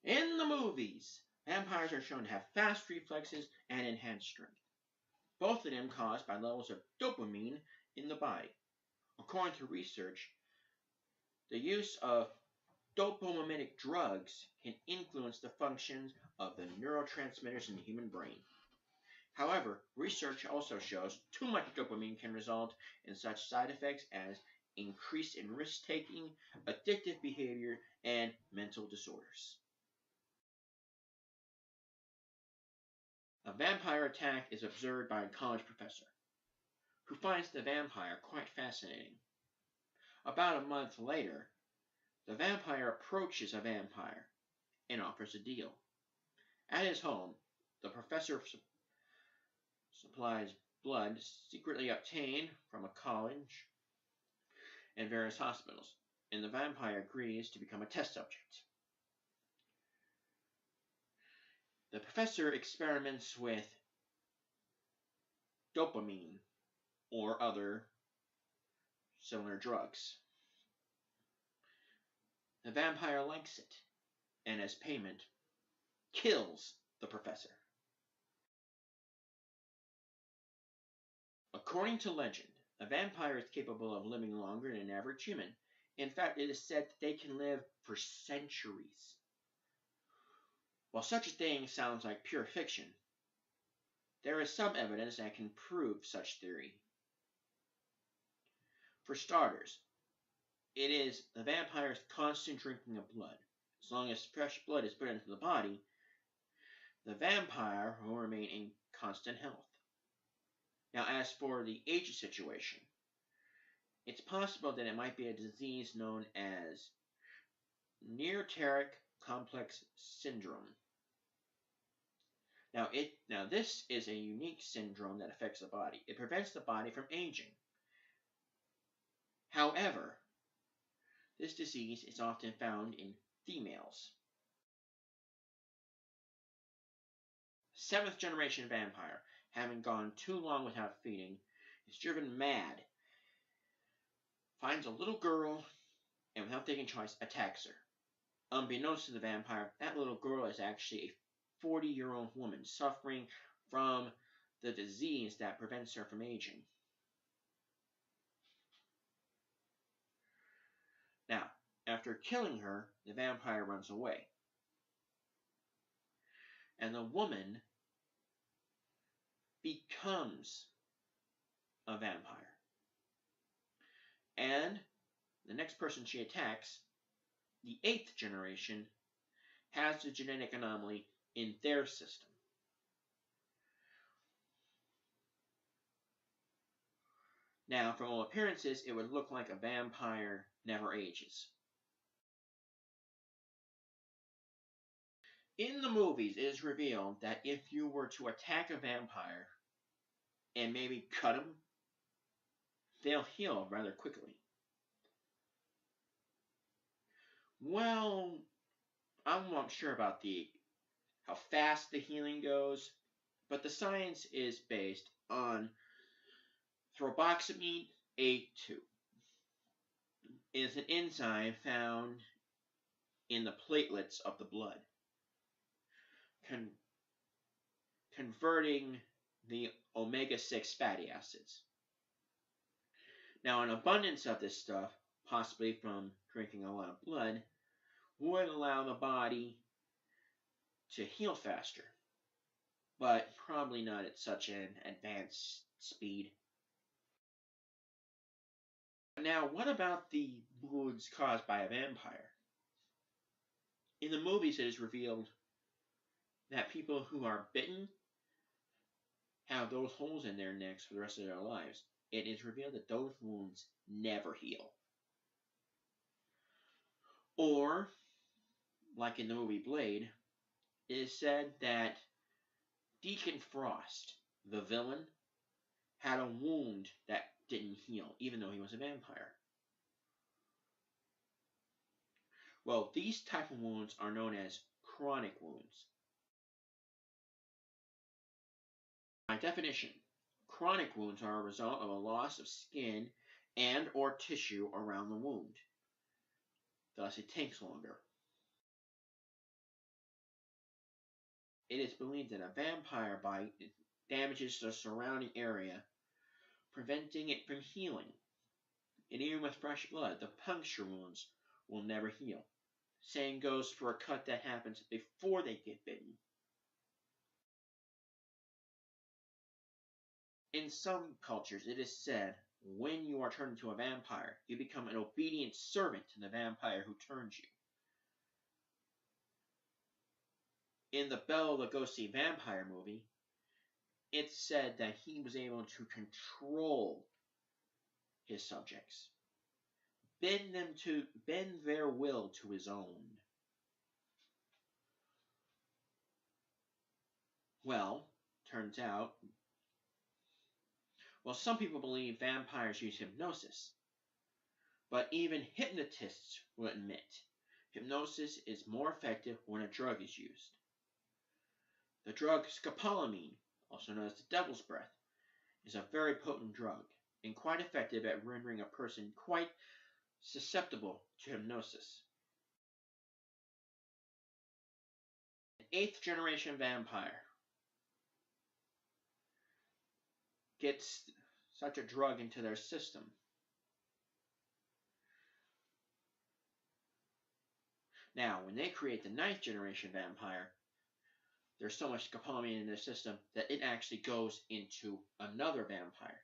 In the movies, vampires are shown to have fast reflexes and enhanced strength, both of them caused by levels of dopamine in the body. According to research, the use of dopaminergic drugs can influence the functions of the neurotransmitters in the human brain. However, research also shows too much dopamine can result in such side effects as increase in risk-taking, addictive behavior, and mental disorders. A vampire attack is observed by a college professor, who finds the vampire quite fascinating. About a month later, the vampire approaches a vampire and offers a deal. At his home, the professor supplies blood secretly obtained from a college and various hospitals, and the vampire agrees to become a test subject. The professor experiments with dopamine or other similar drugs. The vampire likes it, and as payment, kills the professor. According to legend, a vampire is capable of living longer than an average human. In fact, it is said that they can live for centuries. While such a thing sounds like pure fiction, there is some evidence that can prove such theory. For starters, it is the vampire's constant drinking of blood. As long as fresh blood is put into the body, the vampire will remain in constant health. Now, as for the age situation, it's possible that it might be a disease known as neoteric complex syndrome. Now, this is a unique syndrome that affects the body. It prevents the body from aging. However, this disease is often found in females. Seventh generation vampire, having gone too long without feeding, is driven mad, finds a little girl, and without taking choice, attacks her. Unbeknownst to the vampire, that little girl is actually a 40-year-old woman suffering from the disease that prevents her from aging. Now, after killing her, the vampire runs away. And the woman becomes a vampire. And the next person she attacks, the 8th generation, has the genetic anomaly in their system. Now, from all appearances, it would look like a vampire never ages. In the movies, it is revealed that if you were to attack a vampire and maybe cut him, they'll heal rather quickly. Well, I'm not sure about how fast the healing goes, but the science is based on thromboxamine A2. It is an enzyme found in the platelets of the blood, converting the omega-6 fatty acids. Now, an abundance of this stuff, possibly from drinking a lot of blood, would allow the body to heal faster, but probably not at such an advanced speed. Now, what about the wounds caused by a vampire? In the movies, it is revealed that people who are bitten have those holes in their necks for the rest of their lives. It is revealed that those wounds never heal. Or, like in the movie Blade, it is said that Deacon Frost, the villain, had a wound that didn't heal, even though he was a vampire. Well, these type of wounds are known as chronic wounds. By definition, chronic wounds are a result of a loss of skin and or tissue around the wound. Thus, it takes longer. it is believed that a vampire bite damages the surrounding area, preventing it from healing. And even with fresh blood, the puncture wounds will never heal. Same goes for a cut that happens before they get bitten. In some cultures, it is said, when you are turned into a vampire, you become an obedient servant to the vampire who turns you. In the Bela Lugosi vampire movie, it's said that he was able to control his subjects, bend their will to his own. Well, turns out, some people believe vampires use hypnosis, but even hypnotists will admit hypnosis is more effective when a drug is used. The drug scopolamine, also known as the devil's breath, is a very potent drug and quite effective at rendering a person quite susceptible to hypnosis. An 8th generation vampire gets such a drug into their system. Now, when they create the 9th generation vampire, there's so much scopolamine in their system that it actually goes into another vampire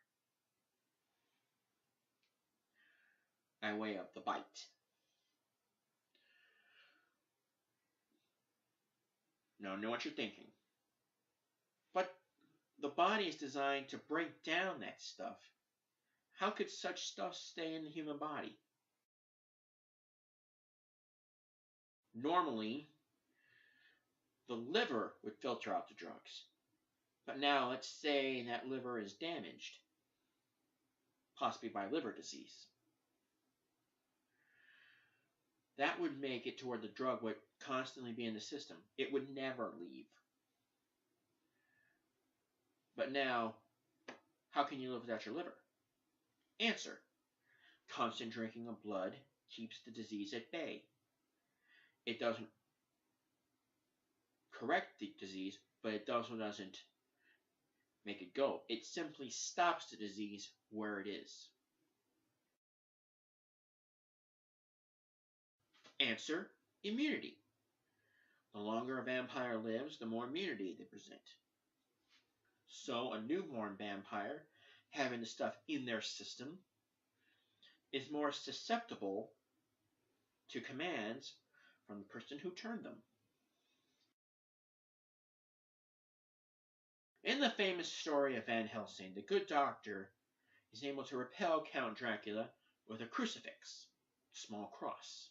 by way of the bite. Now, I know what you're thinking. But the body is designed to break down that stuff. How could such stuff stay in the human body? Normally, the liver would filter out the drugs. But now, let's say that liver is damaged, possibly by liver disease. That would make it to where the drug would constantly be in the system. It would never leave. But now, how can you live without your liver? Answer: constant drinking of blood keeps the disease at bay. It doesn't correct the disease, but it also doesn't make it go. It simply stops the disease where it is. Answer: immunity. The longer a vampire lives, the more immunity they present. So a newborn vampire, having the stuff in their system, is more susceptible to commands from the person who turned them. In the famous story of Van Helsing, the good doctor is able to repel Count Dracula with a crucifix, a small cross.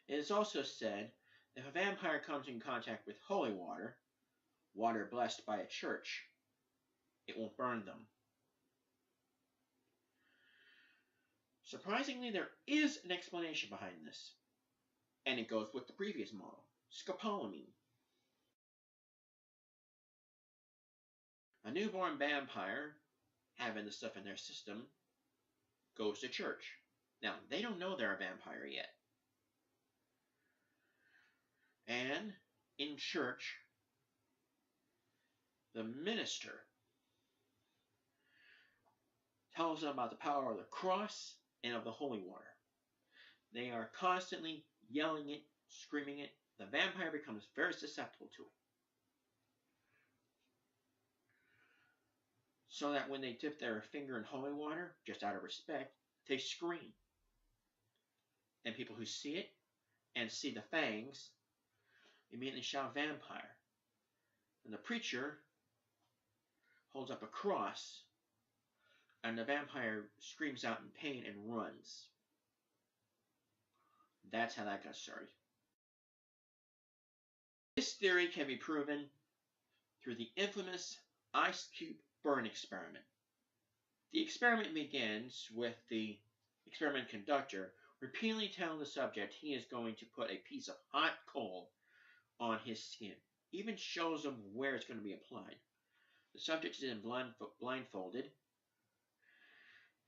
It is also said that if a vampire comes in contact with holy water, water blessed by a church, it won't burn them. Surprisingly, there is an explanation behind this, and it goes with the previous model, scopolamine. A newborn vampire, having the stuff in their system, goes to church. Now, they don't know they're a vampire yet. And in church, the minister tells them about the power of the cross and of the holy water. They are constantly yelling it, screaming it. The vampire becomes very susceptible to it. So that when they dip their finger in holy water, just out of respect, they scream. And people who see it and see the fangs immediately shout vampire. And the preacher holds up a cross, and the vampire screams out in pain and runs. That's how that got started. This theory can be proven through the infamous ice cube burn experiment. The experiment begins with the experiment conductor repeatedly telling the subject he is going to put a piece of hot coal on his skin. Even shows him where it's going to be applied. The subject is then blindfolded,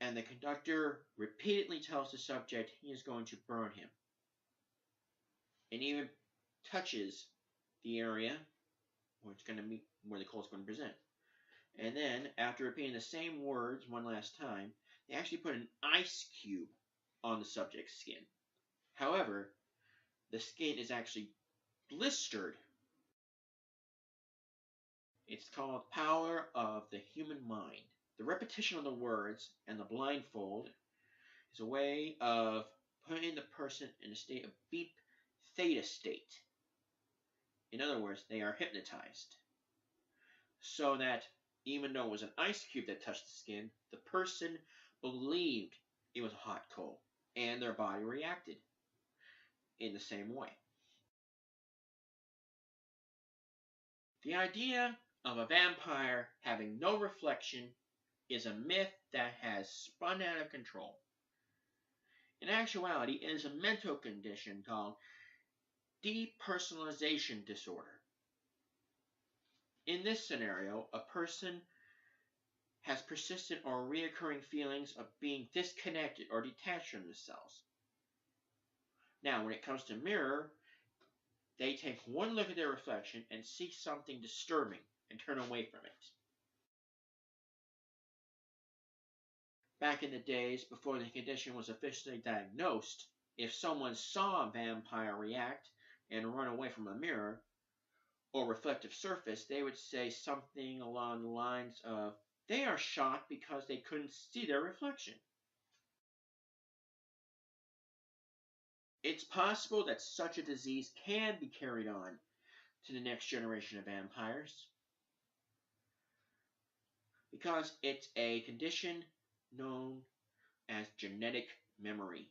and the conductor repeatedly tells the subject he is going to burn him, and even touches the area where the cold is going to present. And then, after repeating the same words one last time, they actually put an ice cube on the subject's skin. However, the skin is actually blistered. It's called Power of the Human Mind. The repetition of the words and the blindfold is a way of putting the person in a state of deep theta state. In other words, they are hypnotized. So that even though it was an ice cube that touched the skin, the person believed it was a hot coal, and their body reacted in the same way. The idea of a vampire having no reflection is a myth that has spun out of control. In actuality, it is a mental condition called depersonalization disorder. In this scenario, a person has persistent or reoccurring feelings of being disconnected or detached from themselves. Now, when it comes to mirror, they take one look at their reflection and see something disturbing and turn away from it. Back in the days before the condition was officially diagnosed, if someone saw a vampire react and run away from a mirror or reflective surface, they would say something along the lines of, they are shocked because they couldn't see their reflection. It's possible that such a disease can be carried on to the next generation of vampires because it's a condition known as genetic memory.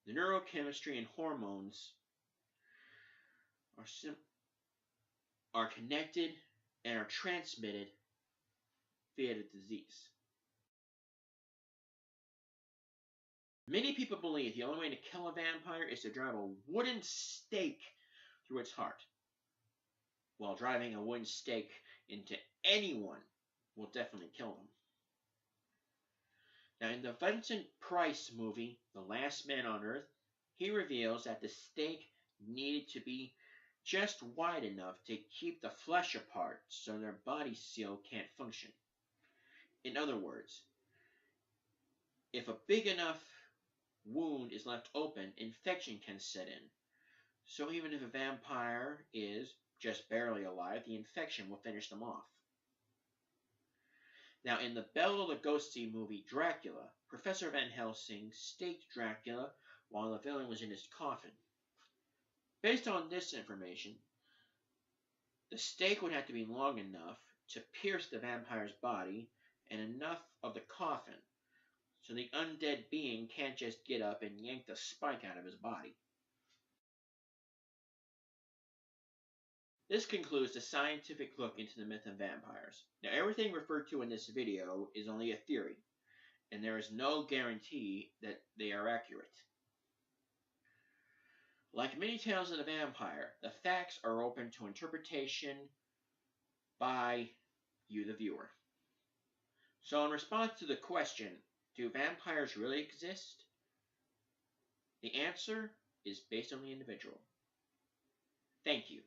The neurochemistry and hormones are connected and are transmitted via the disease. Many people believe the only way to kill a vampire is to drive a wooden stake through its heart. While driving a wooden stake into anyone will definitely kill them. Now, in the Vincent Price movie, The Last Man on Earth, he reveals that the stake needed to be just wide enough to keep the flesh apart so their body seal can't function. In other words, if a big enough wound is left open, infection can set in. So even if a vampire is just barely alive, the infection will finish them off. Now, in the Bela Lugosi movie Dracula, Professor Van Helsing staked Dracula while the villain was in his coffin. Based on this information, the stake would have to be long enough to pierce the vampire's body and enough of the coffin so the undead being can't just get up and yank the spike out of his body. This concludes the scientific look into the myth of vampires. Now, everything referred to in this video is only a theory, and there is no guarantee that they are accurate. Like many tales of the vampire, the facts are open to interpretation by you, the viewer. So in response to the question, do vampires really exist? The answer is based on the individual. Thank you.